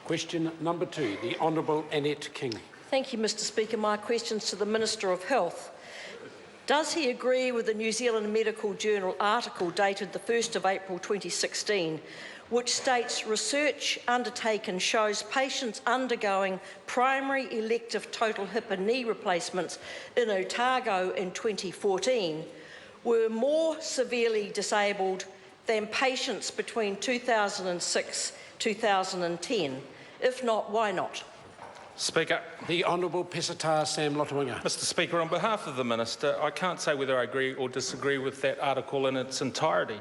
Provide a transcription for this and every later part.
Question number 2, the Honourable Annette King. Thank you, Mr Speaker. My question is to the Minister of Health. Does he agree with the New Zealand Medical Journal article dated the 1st of April 2016, which states research undertaken shows patients undergoing primary elective total hip and knee replacements in Otago in 2014 were more severely disabled than patients between 2006-2010? If not, why not? Speaker. The Honourable Pesata Sam Lotu-Iiga. Mr Speaker, on behalf of the Minister, I can't say whether I agree or disagree with that article in its entirety.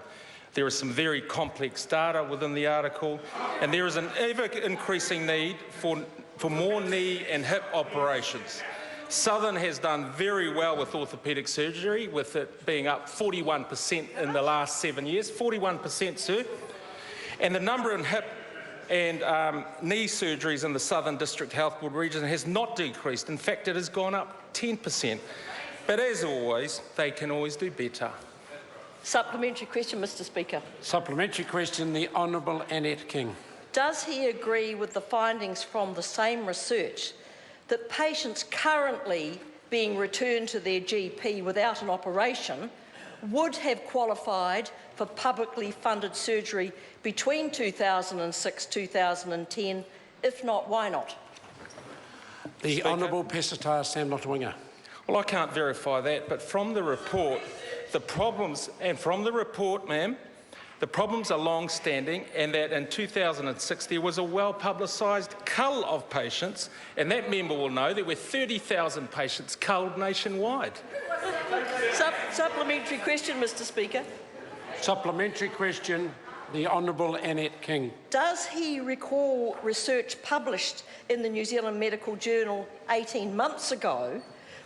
There is some very complex data within the article, and there is an ever-increasing need for more knee and hip operations. Southern has done very well with orthopaedic surgery, with it being up 41% in the last 7 years. 41%, sir. And the number in hip and knee surgeries in the Southern District Health Board region has not decreased. In fact, it has gone up 10%. But as always, they can always do better. Supplementary question, Mr Speaker. Supplementary question, the Honourable Annette King. Does he agree with the findings from the same research that patients currently being returned to their GP without an operation would have qualified for publicly funded surgery between 2006-2010? If not, why not? The Speaker. Honourable Pesata Sam Lotu-Iiga. Well, I can't verify that, but from the report, the problems are long-standing, and that in 2006 there was a well-publicised cull of patients, and that member will know there were 30,000 patients culled nationwide. Supplementary question, Mr Speaker. Supplementary question, the Honourable Annette King. Does he recall research published in the New Zealand Medical Journal 18 months ago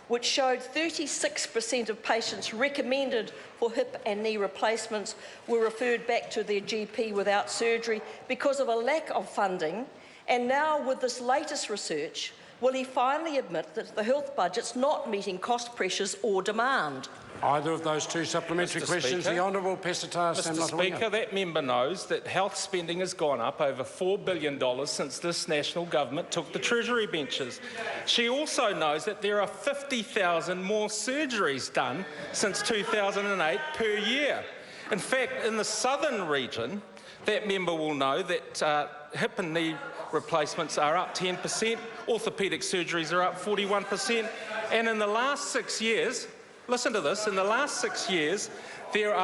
which showed 36% of patients recommended for hip and knee replacements were referred back to their GP without surgery because of a lack of funding? And now, with this latest research, will he finally admit that the health budget's not meeting cost pressures or demand? Either of those two supplementary questions, the Honourable Pesata Sam Mr Lotu-Iiga. Speaker, that member knows that health spending has gone up over $4 billion since this national government took the Treasury benches. She also knows that there are 50,000 more surgeries done since 2008 per year. In fact, in the southern region, that member will know that hip and knee replacements are up 10%, orthopaedic surgeries are up 41%, and in the last 6 years, listen to this, in the last 6 years, there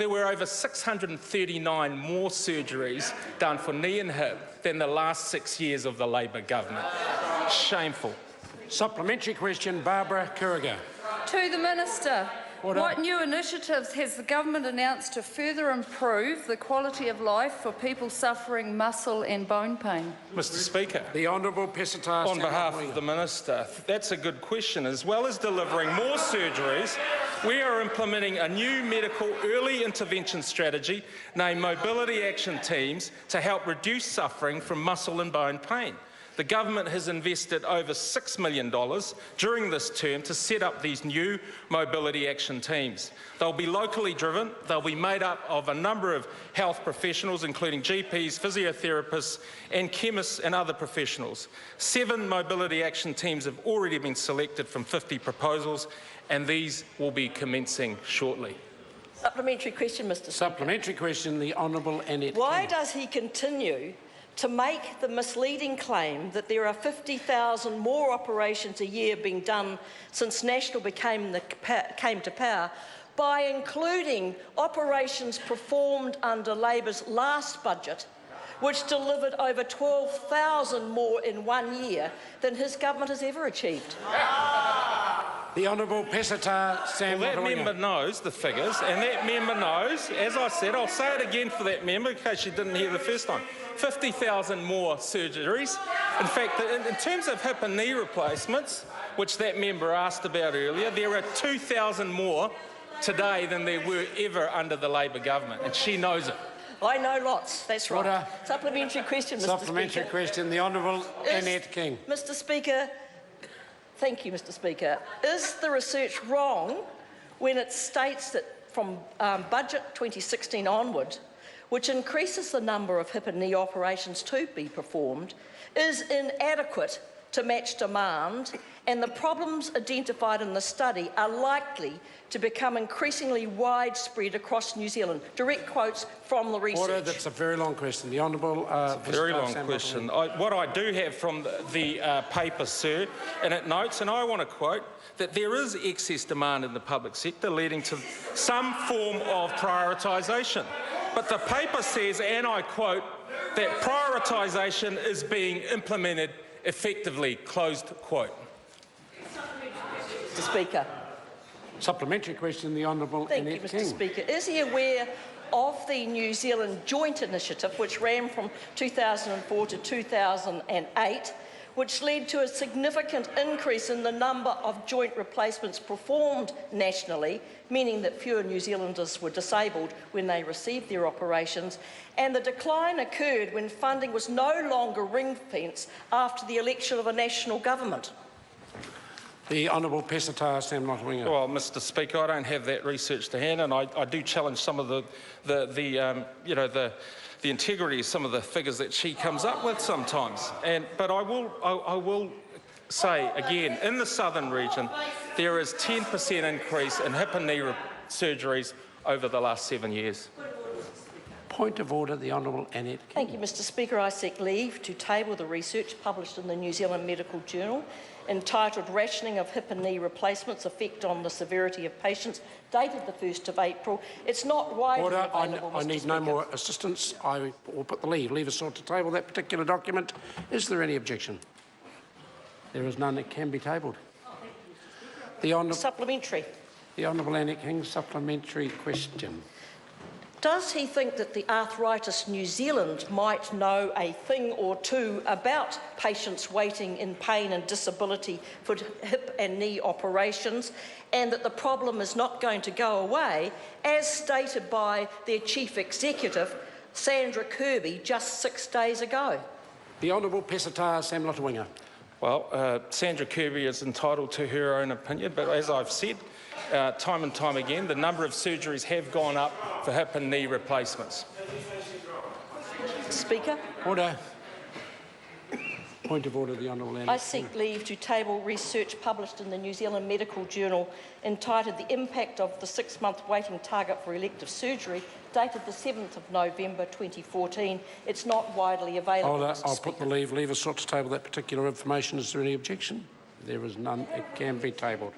were over 639 more surgeries done for knee and hip than the last 6 years of the Labor government. Shameful. Supplementary question, Barbara Kuriga. To the Minister. Order. What new initiatives has the government announced to further improve the quality of life for people suffering muscle and bone pain? Mr Speaker. The Honourable Pesata On behalf of the Minister, that's a good question. As well as delivering more surgeries, we are implementing a new medical early intervention strategy named Mobility Action Teams to help reduce suffering from muscle and bone pain. The government has invested over $6 million during this term to set up these new mobility action teams. They'll be locally driven, they'll be made up of a number of health professionals, including GPs, physiotherapists and chemists and other professionals. 7 mobility action teams have already been selected from 50 proposals, and these will be commencing shortly. Supplementary question, Mr Speaker. Supplementary question, the Honourable Annette Why King. does he continue to make the misleading claim that there are 50,000 more operations a year being done since National came to power, by including operations performed under Labor's last budget, which delivered over 12,000 more in 1 year than his government has ever achieved? The Honourable Pesata Sam Well, that Lotu-Iiga. member knows the figures, and that member knows, as I said, I'll say it again for that member in case she didn't hear the first time, 50,000 more surgeries. In fact, in terms of hip and knee replacements, which that member asked about earlier, there are 2,000 more today than there were ever under the Labor government, and she knows it. I know lots, that's right. Order. Supplementary question, Mr Supplementary Speaker. question, the Honourable Annette King. Mr Speaker, thank you, Mr Speaker. Is the research wrong when it states that from budget 2016 onward, which increases the number of hip and knee operations to be performed, is inadequate to match demand, and the problems identified in the study are likely to become increasingly widespread across New Zealand. Direct quotes from the research. Order. That's a very long question. The Honourable Very long question. What I do have from the paper, sir, and it notes, and I want to quote, that there is excess demand in the public sector leading to some form of prioritisation. But the paper says, and I quote, that prioritisation is being implemented effectively, closed quote. Mr. Speaker. Supplementary question, the Honourable Thank Annette you, Mr. King. Speaker. Is he aware of the New Zealand Joint Initiative, which ran from 2004 to 2008, which led to a significant increase in the number of joint replacements performed nationally, meaning that fewer New Zealanders were disabled when they received their operations, and the decline occurred when funding was no longer ring-fenced after the election of a national government? The Honourable Pesatara Sam Lotu-Iiga. Well, Mr. Speaker, I don't have that research to hand, and I do challenge some of the integrity of some of the figures that she comes up with sometimes. But I will say again, in the southern region, there is 10% increase in hip and knee surgeries over the last 7 years. Point of order, the Honourable Annette King. Thank you, Mr. Speaker. I seek leave to table the research published in the New Zealand Medical Journal entitled Rationing of Hip and Knee Replacements Effect on the Severity of Patients, dated the 1st of April. It's not widely Order. available, I Mr. need Speaker. no more assistance. I will put the leave sought to table that particular document. Is there any objection? There is none. It can be tabled. The Supplementary. Honourable Annette King, supplementary question. Does he think that the Arthritis New Zealand might know a thing or two about patients waiting in pain and disability for hip and knee operations, and that the problem is not going to go away, as stated by their Chief Executive, Sandra Kirby, just 6 days ago? The Honourable Pesatara Sam Lotu-Iiga. Well, Sandra Kirby is entitled to her own opinion, but as I've said, time and time again, the number of surgeries have gone up for hip and knee replacements. Speaker. Order. Point of order, the Honourable Annette I seek leave to table research published in the New Zealand Medical Journal entitled The Impact of the 6-Month Waiting Target for Elective Surgery, dated the 7th of November 2014. It's not widely available, Order. Mr. I'll Speaker. put the leave sought to table that particular information. Is there any objection? There is none. It can be tabled.